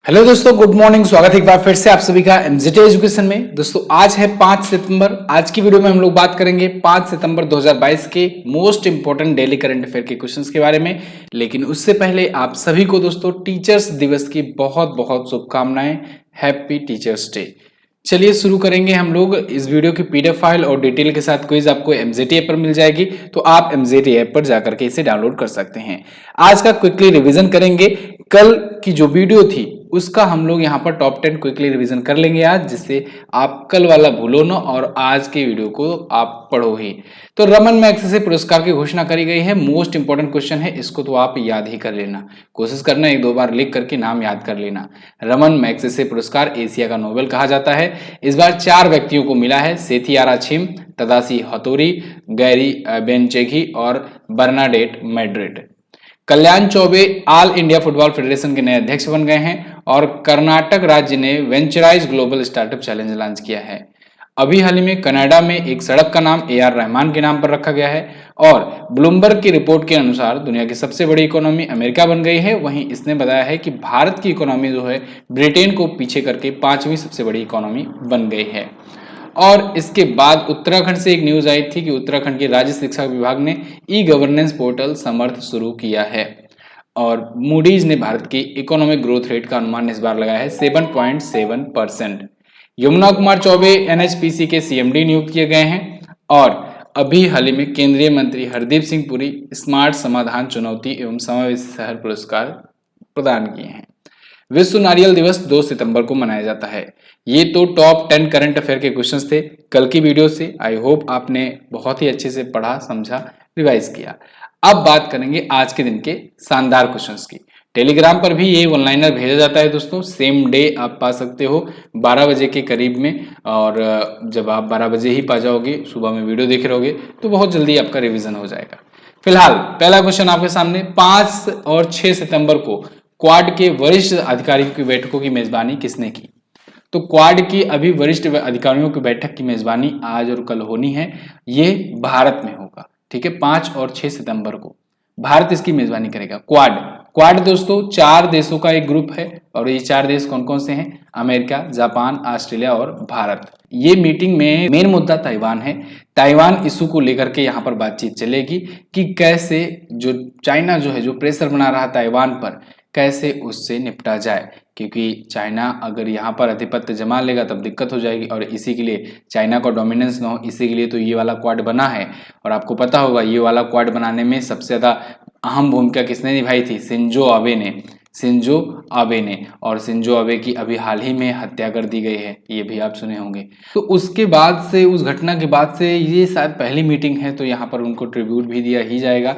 Hello दोस्तों, good morning. स्वागत है एक बार फिर से आप सभी का एमजेटी एजुकेशन में। दोस्तों आज है 5 सितंबर। आज की वीडियो में हम लोग बात करेंगे 5 सितंबर 2022 के most important daily current affair के क्वेश्चंस के बारे में। लेकिन उससे पहले आप सभी को दोस्तों टीचर्स दिवस की बहुत बहुत शुभकामनाएं। Happy teachers day. चलिए शुरू करेंगे हम लोग। इस वीडियो की पीडीएफ फाइल और डिटेल के साथ क्विज आपको एमजेटी ऐप पर मिल जाएगी, तो आप एमजेटी ऐप पर जाकर के इसे डाउनलोड कर सकते हैं। आज का क्विकली रिवीजन करेंगे। कल की जो वीडियो थी उसका हम लोग यहाँ पर टॉप 10 क्विकली रिवीजन कर लेंगे आज, जिससे आप कल वाला भूलो ना और आज के वीडियो को आप पढ़ो ही। तो रमन मैग्सेसे पुरस्कार की घोषणा करी गई है। मोस्ट इंपोर्टेंट क्वेश्चन है, इसको तो आप याद ही कर लेना। कोशिश करना एक दो बार लिख करके नाम याद कर लेना। रमन मैग्सेसे पुरस्कार एशिया का नोबेल कहा जाता है। इस बार 4 व्यक्तियों को मिला है, सेथी आराछिम, तदासी हथोरी, गैरी बेनचेघी और Bernadette Madrid. Kalyan Chaubey All India Football Federation के नए अध्यक्ष बन गए हैं और कर्नाटक राज्य ने वेंचराइज ग्लोबल स्टार्टअप चैलेंज लॉन्च किया है। अभी हाल ही में कनाडा में एक सड़क का नाम ए आर रहमान के नाम पर रखा गया है और ब्लूमबर्ग की रिपोर्ट के अनुसार दुनिया की सबसे बड़ी इकोनॉमी अमेरिका बन गई है। वहीं इसने बताया है कि भारत की इकोनॉमी जो है ब्रिटेन को पीछे करके 5वीं सबसे बड़ी इकोनॉमी बन गई है। और इसके बाद उत्तराखंड से एक न्यूज आई थी कि उत्तराखंड के राज्य शिक्षा विभाग ने ई गवर्नेंस पोर्टल समर्थ शुरू किया है। और मूडीज ने भारत की इकोनॉमिक ग्रोथ रेट का अनुमान इस बार लगाया है 7.7%। यमुना कुमार चौबे एनएचपीसी के सीएमडी नियुक्त किए गए हैं। और अभी हाल ही में केंद्रीय मंत्री हरदीप सिंह पुरी स्मार्ट समाधान चुनौती एवं समावेशी शहर पुरस्कार प्रदान किए हैं। विश्व नारियल दिवस 2 सितंबर को मनाया जाता है। ये तो टॉप 10 करंट अफेयर के क्वेश्चंस थे कल की वीडियो से। आई होप आपने बहुत ही अच्छे से पढ़ा, समझा, रिवाइज किया। अब बात करेंगे आज के दिन के शानदार क्वेश्चंस की। टेलीग्राम पर भी ये वन लाइनर भेजा जाता है दोस्तों। सेम डे आप पा सकते हो 12 बजे के करीब में। और जब आप 12 बजे ही पा जाओगे, सुबह में वीडियो देख रहोगे, तो बहुत जल्दी आपका रिविजन हो जाएगा। फिलहाल पहला क्वेश्चन आपके सामने, 5 और 6 सितंबर को क्वाड के वरिष्ठ अधिकारियों की बैठकों की मेजबानी किसने की? तो क्वाड की अभी वरिष्ठ अधिकारियों की बैठक की मेजबानी आज और कल होनी है। ये भारत में होगा, ठीक है। 5 और 6 सितंबर को भारत इसकी मेजबानी करेगा। क्वाड क्वाड दोस्तों 4 देशों का एक ग्रुप है और ये 4 देश कौन कौन से हैं? अमेरिका, जापान, ऑस्ट्रेलिया और भारत। ये मीटिंग में मेन मुद्दा ताइवान है। ताइवान इशू को लेकर के यहाँ पर बातचीत चलेगी कि कैसे जो चाइना जो है, जो प्रेशर बना रहा ताइवान पर, कैसे उससे निपटा जाए। क्योंकि चाइना अगर यहाँ पर आधिपत्य जमा लेगा तब दिक्कत हो जाएगी और इसी के लिए चाइना का डोमिनेंस ना हो, इसी के लिए तो ये वाला क्वाड बना है। और आपको पता होगा ये वाला क्वाड बनाने में सबसे ज़्यादा अहम भूमिका किसने निभाई थी? शिंजो आबे ने। शिंजो आबे ने। और शिंजो आबे की अभी हाल ही में हत्या कर दी गई है, ये भी आप सुने होंगे। तो उसके बाद से, उस घटना के बाद से ये शायद पहली मीटिंग है, तो यहाँ पर उनको ट्रिब्यूट भी दिया ही जाएगा।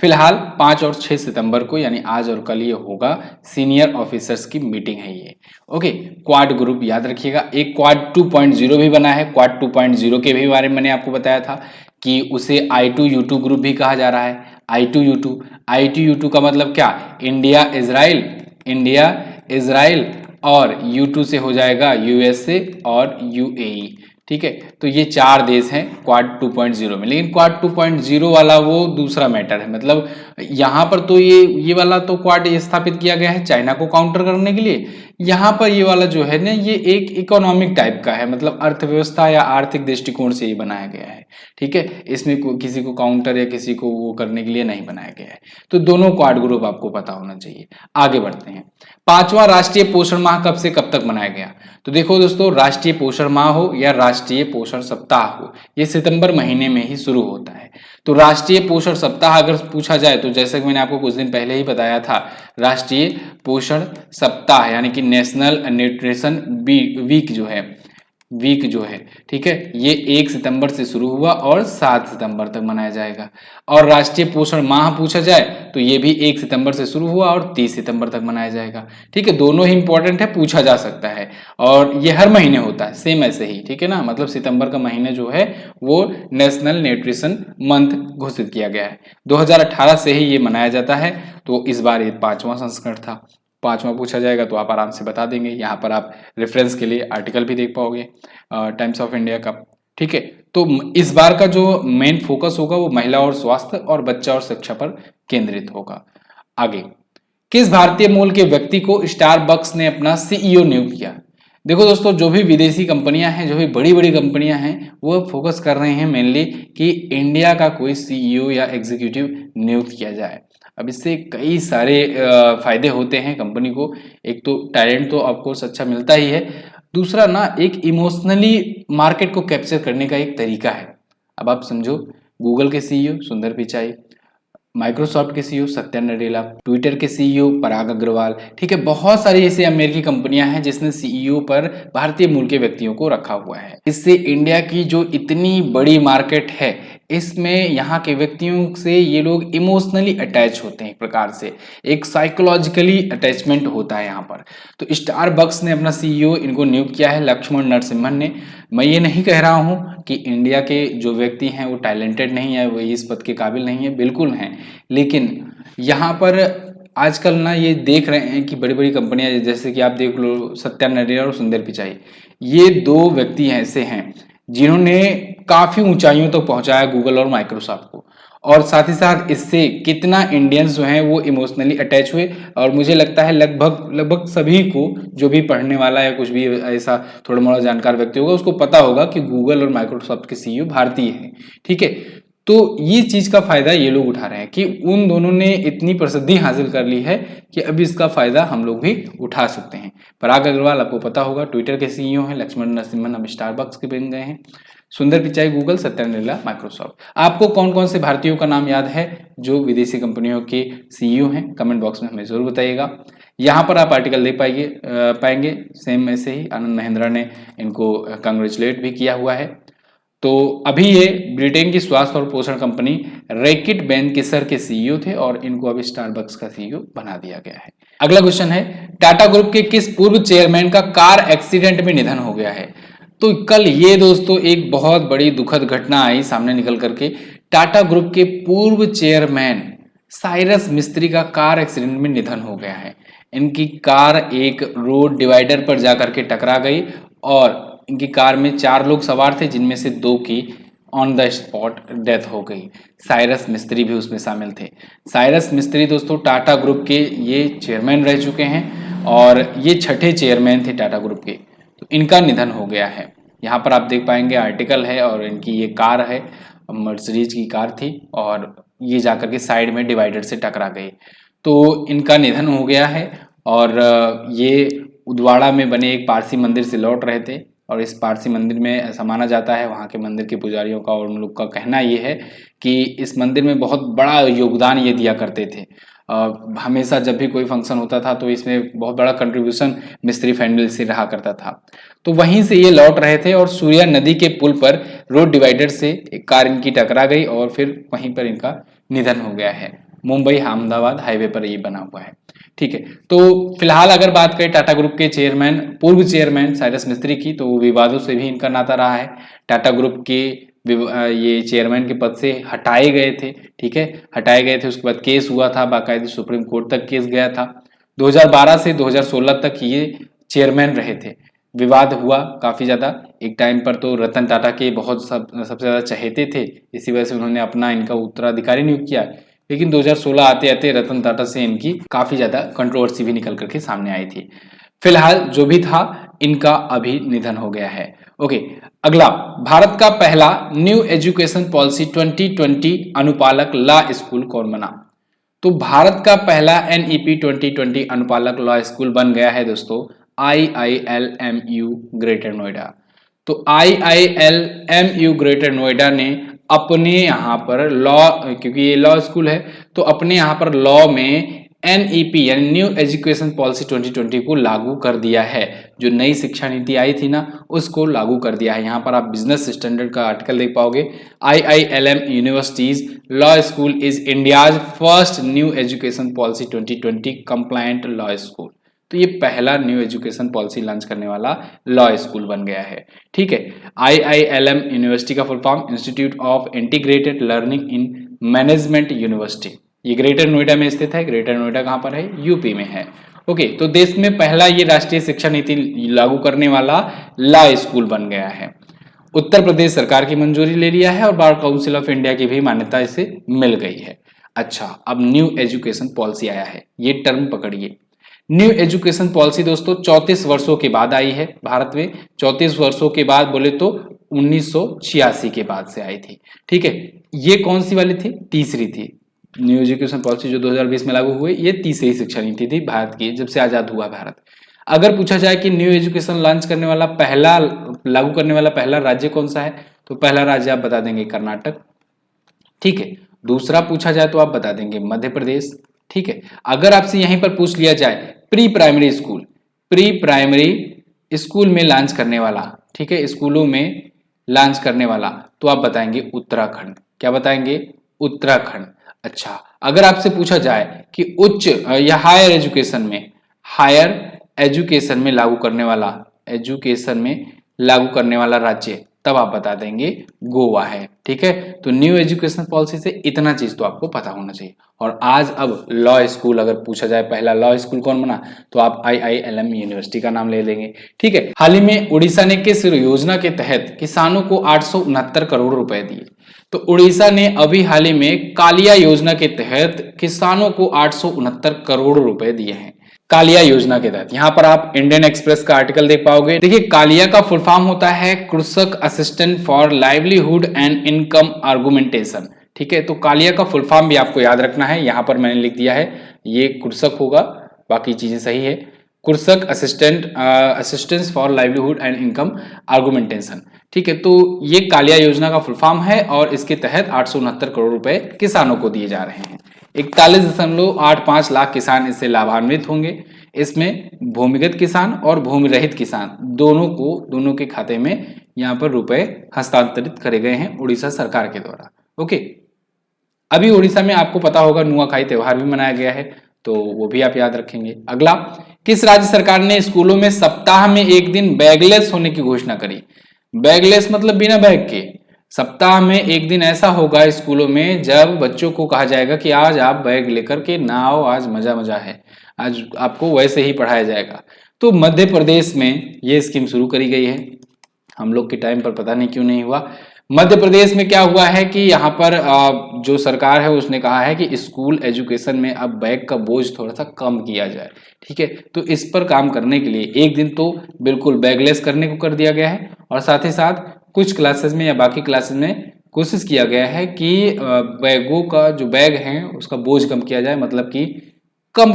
फिलहाल 5 और 6 सितंबर को यानी आज और कल ये होगा। सीनियर ऑफिसर्स की मीटिंग है ये। ओके, क्वाड ग्रुप याद रखिएगा। एक क्वाड 2.0 भी बना है। क्वाड 2.0 के भी बारे में मैंने आपको बताया था कि उसे I2U2 ग्रुप भी कहा जा रहा है। I2U2 का मतलब क्या? इंडिया इजराइल, इंडिया इजराइल और U2 से हो जाएगा यूएसए और यूएई। ठीक है, तो ये 4 देश हैं क्वाड 2.0 में। लेकिन क्वाड 2.0 वाला वो दूसरा मैटर है। मतलब यहाँ पर तो ये वाला तो क्वाड स्थापित किया गया है चाइना को काउंटर करने के लिए। यहाँ पर ये वाला जो है ना, ये एक इकोनॉमिक टाइप का है, मतलब अर्थव्यवस्था या आर्थिक दृष्टिकोण से ये बनाया गया है। ठीक है, इसमें किसी को काउंटर या किसी को वो करने के लिए नहीं बनाया गया है। तो दोनों क्वाड ग्रुप आपको पता होना चाहिए। आगे बढ़ते हैं। 5वां राष्ट्रीय पोषण माह कब से कब तक मनाया गया? तो देखो दोस्तों, राष्ट्रीय पोषण माह हो या राष्ट्रीय पोषण सप्ताह हो, ये सितंबर महीने में ही शुरू होता है। तो राष्ट्रीय पोषण सप्ताह अगर पूछा जाए तो जैसे कि मैंने आपको कुछ दिन पहले ही बताया था, राष्ट्रीय पोषण सप्ताह यानी कि नेशनल न्यूट्रिशन वीक जो है, ठीक है, ये 1 सितंबर से शुरू हुआ और 7 सितंबर तक मनाया जाएगा। और राष्ट्रीय पोषण माह पूछा जाए तो ये भी 1 सितंबर से शुरू हुआ और 30 सितंबर तक मनाया जाएगा। ठीक है, दोनों ही इंपॉर्टेंट है, पूछा जा सकता है। और ये हर महीने होता है सेम ऐसे ही, ठीक है ना। मतलब सितंबर का महीने जो है वो नेशनल न्यूट्रिशन मंथ घोषित किया गया है। 2018 से ही ये मनाया जाता है। तो इस बार ये 5वां संस्करण था। 5वां पूछा जाएगा तो आप आराम से बता देंगे। यहाँ पर आप रेफरेंस के लिए आर्टिकल भी देख पाओगे टाइम्स ऑफ इंडिया का। ठीक है, तो इस बार का जो मेन फोकस होगा वो महिला और स्वास्थ्य और बच्चा और शिक्षा पर केंद्रित होगा। आगे, किस भारतीय मूल के व्यक्ति को स्टारबक्स ने अपना सीईओ नियुक्त किया? देखो दोस्तों, जो भी विदेशी कंपनियां हैं, जो भी बड़ी बड़ी कंपनियां हैं, वो फोकस कर रहे हैं मेनली कि इंडिया का कोई सीईओ या एग्जीक्यूटिव नियुक्त किया जाए। अब इससे कई सारे फायदे होते हैं कंपनी को। एक तो टैलेंट तो ऑफकोर्स अच्छा मिलता ही है, दूसरा ना एक इमोशनली मार्केट को कैप्चर करने का एक तरीका है। अब आप समझो, गूगल के सीईओ सुंदर पिचाई, माइक्रोसॉफ्ट के सीईओ सत्या नडेला, ट्विटर के सीईओ पराग अग्रवाल, ठीक है, बहुत सारी ऐसी अमेरिकी कंपनियां हैं जिसने सीईओ पर भारतीय मूल के व्यक्तियों को रखा हुआ है। इससे इंडिया की जो इतनी बड़ी मार्केट है, इसमें यहाँ के व्यक्तियों से ये लोग इमोशनली अटैच होते हैं। एक प्रकार से एक साइकोलॉजिकली अटैचमेंट होता है यहाँ पर। तो स्टारबक्स ने अपना सीईओ इनको नियुक्त किया है, लक्ष्मण नरसिम्हन ने। मैं ये नहीं कह रहा हूँ कि इंडिया के जो व्यक्ति हैं वो टैलेंटेड नहीं है, वो इस पद के काबिल नहीं है, बिल्कुल हैं, लेकिन यहाँ पर आजकल ना ये देख रहे हैं कि बड़ी बड़ी कंपनियां, जैसे कि आप देख लो सत्या नडेला और सुंदर पिचाई, ये दो व्यक्ति ऐसे हैं जिन्होंने काफी ऊंचाइयों तक पहुंचाया गूगल और माइक्रोसॉफ्ट को, और साथ ही साथ इससे कितना इंडियंस जो हैं वो इमोशनली अटैच हुए। और मुझे लगता है लगभग सभी को, जो भी पढ़ने वाला या कुछ भी ऐसा थोड़ा मोड़ा जानकार व्यक्ति होगा, उसको पता होगा कि गूगल और माइक्रोसॉफ्ट के सीईओ भारतीय हैं, ठीक है। तो ये चीज का फायदा ये लोग उठा रहे हैं कि उन दोनों ने इतनी प्रसिद्धि हासिल कर ली है कि अब इसका फायदा हम लोग भी उठा सकते हैं। पराग अग्रवाल आपको पता होगा ट्विटर के सीईओ हैं, लक्ष्मण नरसिम्हन अब स्टारबक्स के बन गए हैं, सुंदर पिचाई गूगल, सत्या नडेला माइक्रोसॉफ्ट। आपको कौन कौन से भारतीयों का नाम याद है जो विदेशी कंपनियों के सीईओ हैं? कमेंट बॉक्स में हमें जरूर बताइएगा। यहाँ पर आप आर्टिकल देख पाएंगे सेम ऐसे ही आनंद महिंद्रा ने इनको कंग्रेचुलेट भी किया हुआ है। तो अभी ये ब्रिटेन की स्वास्थ्य और पोषण कंपनी रैकिट बेनकिसर के सीईओ थे और इनको अभी स्टारबक्स का सीईओ बना दिया गया है। अगला क्वेश्चन है, टाटा ग्रुप के किस पूर्व चेयरमैन का कार एक्सीडेंट में निधन हो गया है? तो कल ये दोस्तों एक बहुत बड़ी दुखद घटना आई सामने निकल करके। टाटा ग्रुप के पूर्व चेयरमैन साइरस मिस्त्री का कार एक्सीडेंट में निधन हो गया है। इनकी कार एक रोड डिवाइडर पर जाकर के टकरा गई और इनकी कार में 4 लोग सवार थे, जिनमें से 2 की ऑन द स्पॉट डेथ हो गई। साइरस मिस्त्री भी उसमें शामिल थे। साइरस मिस्त्री दोस्तों टाटा ग्रुप के ये चेयरमैन रह चुके हैं और ये 6ठे चेयरमैन थे टाटा ग्रुप के। तो इनका निधन हो गया है। यहाँ पर आप देख पाएंगे आर्टिकल है और इनकी ये कार है, मर्सिडीज की कार थी और ये जाकर के साइड में डिवाइडर से टकरा गई। तो इनका निधन हो गया है और ये उदवाड़ा में बने एक पारसी मंदिर से लौट रहे थे और इस पारसी मंदिर में ऐसा माना जाता है, वहाँ के मंदिर के पुजारियों का और उन लोग का कहना ये है कि इस मंदिर में बहुत बड़ा योगदान ये दिया करते थे। हमेशा जब भी कोई फंक्शन होता था तो इसमें बहुत बड़ा कंट्रीब्यूशन मिस्त्री फैमिली से रहा करता था। तो वहीं से ये लौट रहे थे और सूर्या नदी के पुल पर रोड डिवाइडर से एक कार इनकी टकरा गई और फिर वहीं पर इनका निधन हो गया है। मुंबई अहमदाबाद हाईवे पर ये बना हुआ है, ठीक है। तो फिलहाल अगर बात करें टाटा ग्रुप के चेयरमैन, पूर्व चेयरमैन साइरस मिस्त्री की, तो विवादों से भी इनका नाता रहा है। टाटा ग्रुप के ये चेयरमैन के पद से हटाए गए थे, ठीक है, हटाए गए थे। उसके बाद केस हुआ था, बाकायदे सुप्रीम कोर्ट तक केस गया था। 2012 से 2016 तक ये चेयरमैन रहे थे। विवाद हुआ काफी ज्यादा। एक टाइम पर तो रतन टाटा के बहुत सबसे ज्यादा चहेते थे, इसी वजह से उन्होंने अपना इनका उत्तराधिकारी नियुक्त किया। लेकिन 2016 आते आते रतन टाटा से इनकी काफी ज्यादा कंट्रोवर्सी भी निकल करके सामने आई थी। फिलहाल जो भी था, इनका अभी निधन हो गया है। ओके, अगला, भारत का पहला न्यू एजुकेशन पॉलिसी 2020 अनुपालक लॉ स्कूल कौन बना? तो भारत का पहला NEP 2020 अनुपालक लॉ स्कूल बन गया है दोस्तों IILMU ग्रेटर नोएडा। तो IILMU ग्रेटर नोएडा ने अपने यहाँ पर लॉ, क्योंकि ये लॉ स्कूल है, तो अपने यहाँ पर लॉ में NEP यानी न्यू एजुकेशन पॉलिसी 2020 को लागू कर दिया है। जो नई शिक्षा नीति आई थी ना, उसको लागू कर दिया है। यहाँ पर आप बिजनेस स्टैंडर्ड का आर्टिकल देख पाओगे। IILM universities law school is India's first new education policy 2020 compliant law school. तो ये पहला न्यू एजुकेशन पॉलिसी लॉन्च करने वाला लॉ स्कूल बन गया है, ठीक है। IILM यूनिवर्सिटी का full form institute of integrated learning in management university. ये ग्रेटर नोएडा में स्थित है। ग्रेटर नोएडा कहाँ पर है? यूपी में है। ओके, तो देश में पहला ये राष्ट्रीय शिक्षा नीति लागू करने वाला लॉ स्कूल बन गया है। उत्तर प्रदेश सरकार की मंजूरी ले लिया है और बार काउंसिल ऑफ इंडिया की भी मान्यता इसे मिल गई है। अच्छा, अब न्यू एजुकेशन पॉलिसी आया है, ये टर्म पकड़िए। न्यू एजुकेशन पॉलिसी दोस्तों 34 वर्षों के बाद आई है भारत में। 34 वर्षों के बाद बोले तो 1986 के बाद से आई थी। ठीक है, ये कौन सी वाली थी? तीसरी थी। न्यू एजुकेशन पॉलिसी जो 2020 में लागू हुई, ये तीसरी शिक्षा नीति थी भारत की, जब से आजाद हुआ भारत। अगर पूछा जाए कि न्यू एजुकेशन लॉन्च करने वाला पहला, लागू करने वाला पहला राज्य कौन सा है, तो पहला राज्य आप बता देंगे कर्नाटक। ठीक है, दूसरा पूछा जाए तो आप बता देंगे मध्य प्रदेश। ठीक है, अगर आपसे यहीं पर पूछ लिया जाए pre primary school, pre primary school में लॉन्च करने वाला, ठीक है, स्कूलों में लॉन्च करने वाला, तो आप बताएंगे उत्तराखंड। क्या बताएंगे? उत्तराखंड। अच्छा, अगर आपसे पूछा जाए कि उच्च या हायर एजुकेशन में, हायर एजुकेशन में लागू करने वाला, एजुकेशन में लागू करने वाला राज्य, तब आप बता देंगे गोवा है। ठीक है, तो न्यू एजुकेशन पॉलिसी से इतना चीज तो आपको पता होना चाहिए। और आज अब लॉ स्कूल अगर पूछा जाए, पहला लॉ स्कूल कौन बना, तो आप IILM यूनिवर्सिटी का नाम ले लेंगे। ठीक है, हाल ही में उड़ीसा ने किस योजना के तहत किसानों को 869 करोड़ रुपए दिए? तो उड़ीसा ने अभी हाल ही में कालिया योजना के तहत किसानों को 869 करोड़ रुपए दिए हैं। कालिया योजना के तहत, यहां पर आप इंडियन एक्सप्रेस का आर्टिकल देख पाओगे। देखिए, कालिया का फुल फॉर्म होता है कृषक assistant for livelihood and income argumentation. ठीक है, तो कालिया का फुल फॉर्म भी आपको याद रखना है, यहां पर मैंने लिख दिया है, ये कृषक होगा, बाकी चीजें सही है। कृषक assistance for livelihood and income argumentation. ठीक है, तो ये कालिया योजना का फुल फॉर्म है और इसके तहत 869 करोड़ रुपए किसानों को दिए जा रहे हैं। 41.85 लाख किसान इससे लाभान्वित होंगे। इसमें भूमिगत किसान और भूमि रहित किसान दोनों के खाते में यहाँ पर रुपए हस्तांतरित करे गए हैं उड़ीसा सरकार के द्वारा। ओके, अभी उड़ीसा में आपको पता होगा नुआखाई त्योहार भी मनाया गया है, तो वो भी आप याद रखेंगे। अगला, किस राज्य सरकार ने स्कूलों में सप्ताह में एक दिन बैगलेस होने की घोषणा करी? बैगलेस मतलब बिना बैग के। सप्ताह में एक दिन ऐसा होगा स्कूलों में जब बच्चों को कहा जाएगा कि आज आप बैग लेकर के ना आओ, आज मजा मजा है, आज आपको वैसे ही पढ़ाया जाएगा। तो मध्य प्रदेश में ये स्कीम शुरू करी गई है। हम लोग के टाइम पर पता नहीं क्यों नहीं हुआ। मध्य प्रदेश में क्या हुआ है कि यहाँ पर जो सरकार है उसने कहा है कि स्कूल एजुकेशन में अब बैग का बोझ थोड़ा सा कम किया जाए। ठीक है, तो इस पर काम करने के लिए एक दिन तो बिल्कुल बैगलेस करने को कर दिया गया है, और साथ ही साथ कुछ क्लासेस में या बाकी क्लासेस में कोशिश किया गया है कि बैगों का जो बैग है उसका बोझ कम किया जाए, मतलब कि कम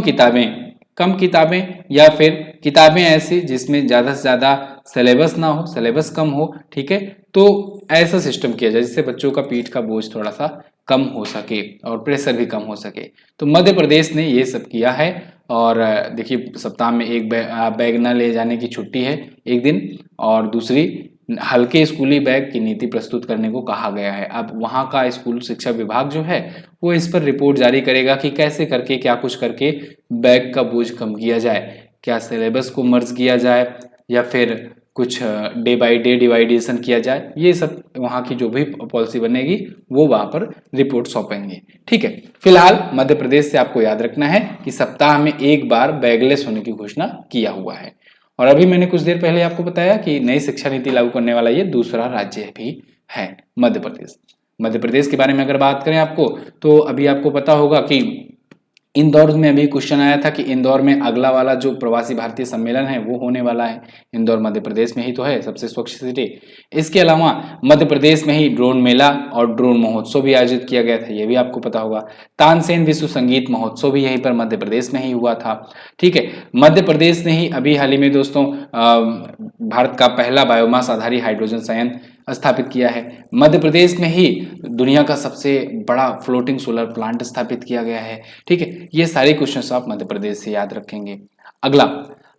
किताबें या फिर किताबें ऐसी जिसमें ज़्यादा से ज़्यादा सिलेबस ना हो, सिलेबस कम हो। ठीक है, तो ऐसा सिस्टम किया जाए जिससे बच्चों का पीठ का बोझ थोड़ा सा कम हो सके और प्रेशर भी कम हो सके। तो मध्य प्रदेश ने ये सब किया है। और देखिए, सप्ताह में एक बैग न ले जाने की छुट्टी है एक दिन, और दूसरी हल्के स्कूली बैग की नीति प्रस्तुत करने को कहा गया है। अब वहाँ का स्कूल शिक्षा विभाग जो है वो इस पर रिपोर्ट जारी करेगा कि कैसे करके, क्या कुछ करके बैग का बोझ कम किया जाए, क्या सिलेबस को मर्ज किया जाए या फिर कुछ डे बाय डे डिवाइडेशन किया जाए। ये सब वहाँ की जो भी पॉलिसी बनेगी वो वहाँ पर रिपोर्ट सौंपेंगे। ठीक है, फिलहाल मध्य प्रदेश से आपको याद रखना है कि सप्ताह में एक बार बैगलेस होने की घोषणा किया हुआ है। और अभी मैंने कुछ देर पहले आपको बताया कि नई शिक्षा नीति लागू करने वाला ये दूसरा राज्य भी है मध्य प्रदेश। मध्य प्रदेश के बारे में अगर बात करें आपको, तो अभी आपको पता होगा कि इंदौर में अभी क्वेश्चन आया था कि इंदौर में अगला वाला जो प्रवासी भारतीय सम्मेलन है वो होने वाला है। इंदौर मध्य प्रदेश में ही तो है, सबसे स्वच्छ सिटी। इसके अलावा मध्य प्रदेश में ही ड्रोन मेला और ड्रोन महोत्सव भी आयोजित किया गया था, ये भी आपको पता होगा। तानसेन विश्व संगीत महोत्सव भी यहीं पर मध्य प्रदेश में ही हुआ था। ठीक है, मध्य प्रदेश ने ही अभी हाल ही में दोस्तों भारत का पहला बायोमास आधारित हाइड्रोजन संयंत्र स्थापित किया है। मध्य प्रदेश में ही दुनिया का सबसे बड़ा फ्लोटिंग सोलर प्लांट स्थापित किया गया है। ठीक है, ये सारे क्वेश्चंस आप मध्य प्रदेश से याद रखेंगे। अगला,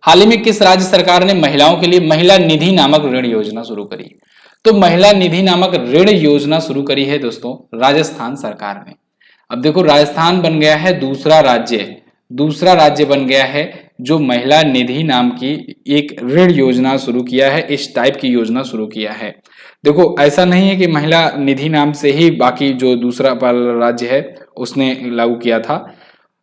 हाल ही में किस राज्य सरकार ने महिलाओं के लिए महिला निधि नामक ऋण योजना शुरू करी? तो महिला निधि नामक ऋण योजना शुरू करी है दोस्तों राजस्थान सरकार ने। अब देखो, राजस्थान बन गया है दूसरा राज्य बन गया है जो महिला निधि नाम की एक ऋण योजना शुरू किया है, इस टाइप की योजना शुरू किया है। देखो, ऐसा नहीं है कि महिला निधि नाम से ही बाकी जो दूसरा राज्य है उसने लागू किया था।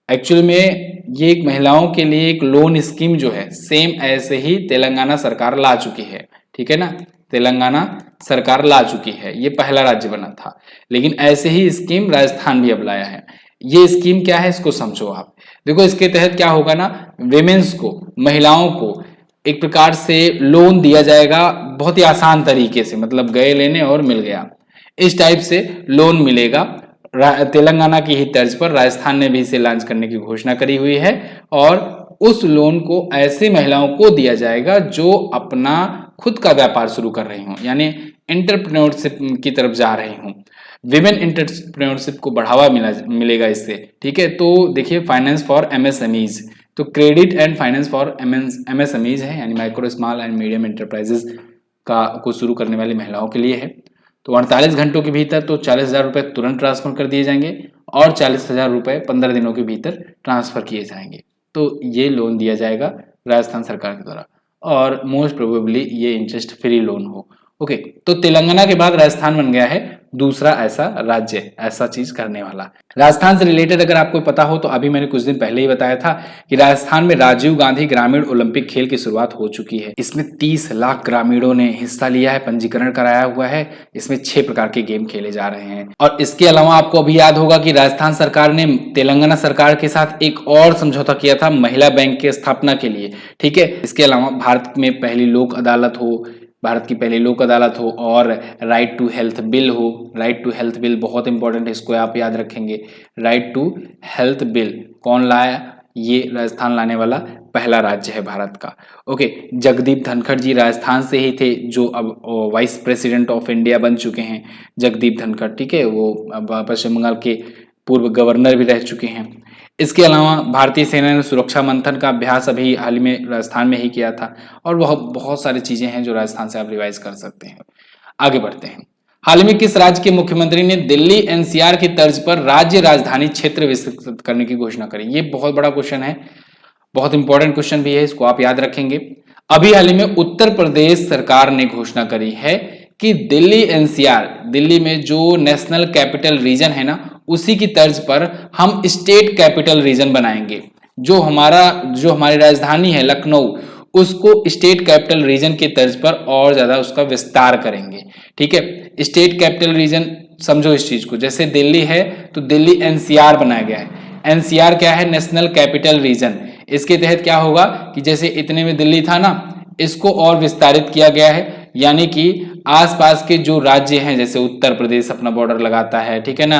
एक्चुअल में ये एक महिलाओं के लिए एक लोन स्कीम जो है सेम ऐसे ही तेलंगाना सरकार ला चुकी है। ठीक है ना, तेलंगाना सरकार ला चुकी है, ये पहला राज्य बना था, लेकिन ऐसे ही स्कीम राजस्थान भी अब लाया है। ये स्कीम क्या है इसको समझो आप। देखो इसके तहत क्या होगा ना, विमेन्स को, महिलाओं को एक प्रकार से लोन दिया जाएगा बहुत ही आसान तरीके से, मतलब गए लेने और मिल गया, इस टाइप से लोन मिलेगा। तेलंगाना की ही तर्ज पर राजस्थान ने भी इसे लॉन्च करने की घोषणा करी हुई है और उस लोन को ऐसी महिलाओं को दिया जाएगा जो अपना खुद का व्यापार शुरू कर रही हों, यानी एंटरप्रेन्योरशिप की तरफ जा रही हों। विमेन एंटरप्रेन्योरशिप को बढ़ावा मिलेगा इससे, ठीक है। तो देखिए फाइनेंस फॉर एमएसएमईज, तो credit and finance for MSMEs है, यानी micro small and medium enterprises को शुरू करने वाली महिलाओं के लिए है। तो 48 घंटों के भीतर तो 40,000 रुपये तुरंत ट्रांसफर कर दिए जाएंगे और 40,000 रुपये 15 दिनों के भीतर ट्रांसफर किए जाएंगे। तो ये लोन दिया जाएगा राजस्थान सरकार के द्वारा और मोस्ट प्रोबेबली ये इंटरेस्ट फ्री लोन हो। ओके, तो तेलंगाना के बाद राजस्थान बन गया है दूसरा ऐसा राज्य ऐसा चीज करने वाला। राजस्थान से रिलेटेड अगर आपको पता हो तो अभी मैंने कुछ दिन पहले ही बताया था कि राजस्थान में राजीव गांधी ग्रामीण ओलंपिक खेल की शुरुआत हो चुकी है। इसमें 30 लाख ग्रामीणों ने हिस्सा लिया है, पंजीकरण कराया हुआ है। इसमें 6 प्रकार के गेम खेले जा रहे हैं। और इसके अलावा आपको अभी याद होगा कि राजस्थान सरकार ने तेलंगाना सरकार के साथ एक और समझौता किया था महिला बैंक की स्थापना के लिए, ठीक है। इसके अलावा भारत में पहली लोक अदालत हो, भारत की पहली लोक अदालत हो और राइट टू हेल्थ बिल हो। राइट टू हेल्थ बिल बहुत इंपॉर्टेंट है, इसको आप याद रखेंगे। राइट टू हेल्थ बिल कौन लाया? ये राजस्थान लाने वाला पहला राज्य है भारत का। ओके, जगदीप धनखड़ जी राजस्थान से ही थे जो अब वाइस प्रेसिडेंट ऑफ इंडिया बन चुके हैं। जगदीप धनखड़, ठीक है, वो पश्चिम बंगाल के पूर्व गवर्नर भी रह चुके हैं। इसके अलावा भारतीय सेना ने सुरक्षा मंथन का अभ्यास अभी हाल ही में राजस्थान में ही किया था और बहुत सारी चीजें हैं जो राजस्थान से आप रिवाइज कर सकते हैं। आगे बढ़ते हैं। हाल ही में किस राज्य के मुख्यमंत्री ने दिल्ली एनसीआर की तर्ज पर राज्य राजधानी क्षेत्र विकसित करने की घोषणा करी? ये बहुत बड़ा क्वेश्चन है, बहुत इंपॉर्टेंट क्वेश्चन भी है, इसको आप याद रखेंगे। अभी हाल ही में उत्तर प्रदेश सरकार ने घोषणा करी है कि दिल्ली एनसीआर, दिल्ली में जो नेशनल कैपिटल रीजन है ना, उसी की तर्ज पर हम स्टेट कैपिटल रीजन बनाएंगे। जो हमारी राजधानी है लखनऊ, उसको स्टेट कैपिटल रीजन के तर्ज पर और ज्यादा उसका विस्तार करेंगे, ठीक है। स्टेट कैपिटल रीजन समझो इस चीज को, जैसे दिल्ली है तो दिल्ली एनसीआर बनाया गया है। एनसीआर क्या है? National capital region. इसके तहत क्या होगा कि जैसे इतने में दिल्ली था ना, इसको और विस्तारित किया गया है, यानी कि आसपास के जो राज्य हैं, जैसे उत्तर प्रदेश अपना बॉर्डर लगाता है, ठीक है ना,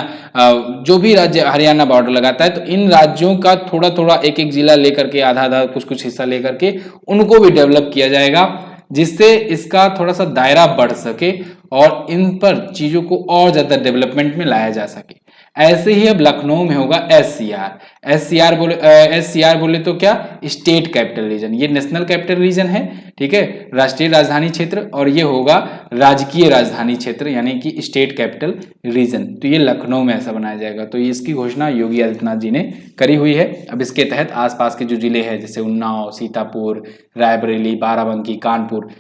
जो भी राज्य, हरियाणा बॉर्डर लगाता है, तो इन राज्यों का थोड़ा थोड़ा एक एक जिला लेकर के, आधा आधा कुछ कुछ हिस्सा लेकर के उनको भी डेवलप किया जाएगा, जिससे इसका थोड़ा सा दायरा बढ़ सके और इन पर चीजों को और ज्यादा डेवलपमेंट में लाया जा सके। ऐसे ही अब लखनऊ में होगा एससीआर। एससीआर बोले तो क्या? State capital region. ये नेशनल कैपिटल रीजन है, ठीक है, राष्ट्रीय राजधानी क्षेत्र, और ये होगा राजकीय राजधानी क्षेत्र यानी कि स्टेट कैपिटल रीजन। तो ये लखनऊ में ऐसा बनाया जाएगा। तो इसकी घोषणा योगी आदित्यनाथ जी ने करी हुई है। अब इसके तहत आसपास के जो जिले हैं जैसे उन्नाव, सीतापुर, रायबरेली, बाराबंकी, कानपुर,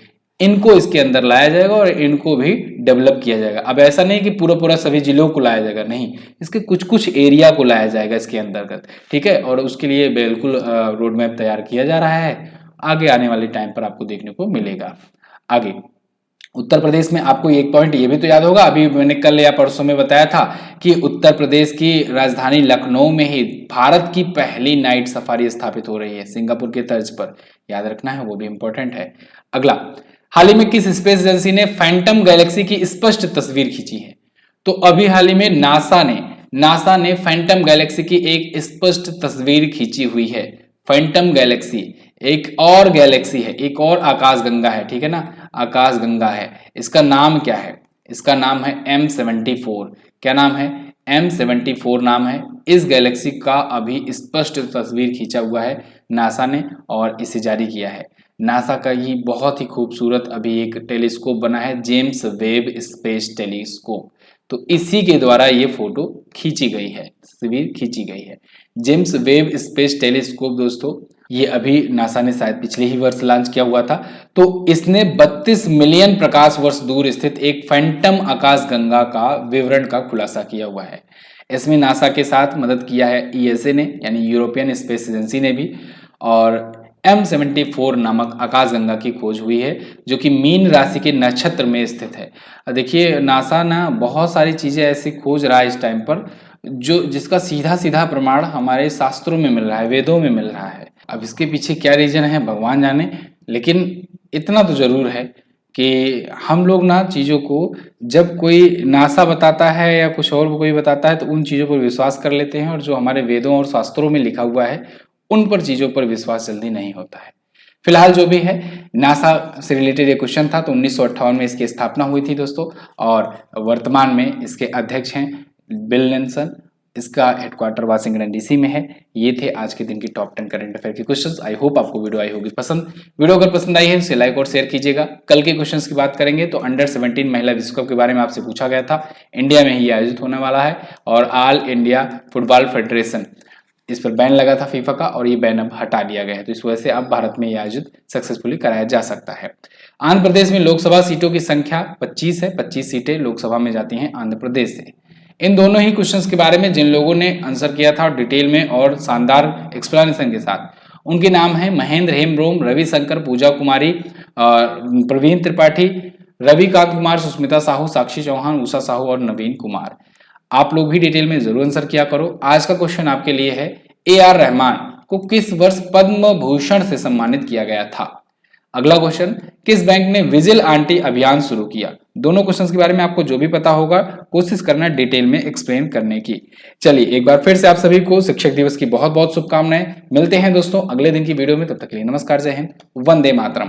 इनको इसके अंदर लाया जाएगा और इनको भी डेवलप किया जाएगा। अब ऐसा नहीं कि पूरा पूरा सभी जिलों को लाया जाएगा, नहीं, इसके कुछ कुछ एरिया को लाया जाएगा इसके अंतर्गत, ठीक है। और उसके लिए बिल्कुल रोड मैप तैयार किया जा रहा है, आगे आने वाले टाइम पर आपको देखने को मिलेगा। आगे उत्तर प्रदेश में आपको एक पॉइंट ये भी तो याद होगा, अभी मैंने कल या परसों में बताया था कि उत्तर प्रदेश की राजधानी लखनऊ में ही भारत की पहली नाइट सफारी स्थापित हो रही है, सिंगापुर के तर्ज पर, याद रखना है, वो भी इंपॉर्टेंट है। अगला, हाल ही में किस स्पेस एजेंसी ने फैंटम गैलेक्सी की स्पष्ट तस्वीर खींची है? तो अभी हाल ही में नासा ने फैंटम गैलेक्सी की एक स्पष्ट तस्वीर खींची हुई है। फैंटम गैलेक्सी एक और गैलेक्सी है, एक और आकाशगंगा है, ठीक है ना, आकाशगंगा है। इसका नाम क्या है? इसका नाम है M74। क्या नाम है? M74 नाम है। इस गैलेक्सी का अभी स्पष्ट तस्वीर खींचा हुआ है नासा ने और इसे जारी किया है। नासा का ही बहुत ही खूबसूरत अभी एक टेलीस्कोप बना है, जेम्स वेब स्पेस टेलीस्कोप। तो इसी के द्वारा ये फोटो खींची गई है, तस्वीर खींची गई है। जेम्स वेब स्पेस टेलीस्कोप दोस्तों, ये अभी नासा ने शायद पिछले ही वर्ष लॉन्च किया हुआ था। तो इसने 32 मिलियन प्रकाश वर्ष दूर स्थित एक फैंटम आकाशगंगा का विवरण का खुलासा किया हुआ है। इसमें नासा के साथ मदद किया है ईएसए ने, यानी यूरोपियन स्पेस एजेंसी ने भी, और M74 नामक आकाशगंगा की खोज हुई है जो कि मीन राशि के नक्षत्र में स्थित है। देखिए नासा ना बहुत सारी चीजें ऐसी खोज रहा है इस टाइम पर जो जिसका सीधा सीधा प्रमाण हमारे शास्त्रों में मिल रहा है, वेदों में मिल रहा है। अब इसके पीछे क्या रीजन है भगवान जाने, लेकिन इतना तो जरूर है कि हम लोग ना चीज़ों को जब कोई नासा बताता है या कुछ और कोई बताता है तो उन चीज़ों पर विश्वास कर लेते हैं, और जो हमारे वेदों और शास्त्रों में लिखा हुआ है उन पर चीज़ों पर विश्वास जल्दी नहीं होता है। फिलहाल जो भी है, नासा से रिलेटेड ये क्वेश्चन था, तो 1958 में इसकी स्थापना हुई थी दोस्तों, और वर्तमान में इसके अध्यक्ष हैं बिल नेल्सन। इसका हेडक्वार्टर वाशिंगटन डीसी में है। ये थे आज के दिन की टॉप 10 करंट अफेयर के क्वेश्चंस। आई होप आपको वीडियो आई होगी पसंद। वीडियो अगर पसंद आई है उसे लाइक और शेयर कीजिएगा। कल के क्वेश्चंस की बात करेंगे तो अंडर 17 महिला विश्व कप के बारे में आपसे पूछा गया था, इंडिया में ही आयोजित होने वाला है, और ऑल इंडिया फुटबॉल फेडरेशन इस पर बैन लगा था फीफा का, और ये बैन अब हटा दिया गया है, तो इस वजह से अब भारत में ये आयोजित सक्सेसफुली कराया जा सकता है। आंध्र प्रदेश में लोकसभा सीटों की संख्या 25 है, 25 सीटें लोकसभा में जाती हैं आंध्र प्रदेश से। इन दोनों ही क्वेश्चंस के बारे में जिन लोगों ने आंसर किया था डिटेल में और शानदार एक्सप्लेनेशन के साथ, उनके नाम है महेंद्र हेमब्रोम, रविशंकर, पूजा कुमारी, प्रवीण त्रिपाठी, रविकांत कुमार, सुष्मिता साहू, साक्षी चौहान, उषा साहू और नवीन कुमार। आप लोग भी डिटेल में जरूर आंसर किया करो। आज का क्वेश्चन आपके लिए है, AR रहमान को किस वर्ष पद्म भूषण से सम्मानित किया गया था। अगला क्वेश्चन, किस बैंक ने विजिल आंटी अभियान शुरू किया। दोनों क्वेश्चंस के बारे में आपको जो भी पता होगा कोशिश करना डिटेल में एक्सप्लेन करने की। चलिए एक बार फिर से आप सभी को शिक्षक दिवस की बहुत बहुत शुभकामनाएं। मिलते हैं दोस्तों अगले दिन की वीडियो में, तब तक के लिए नमस्कार, जय हिंद, वंदे मातरम।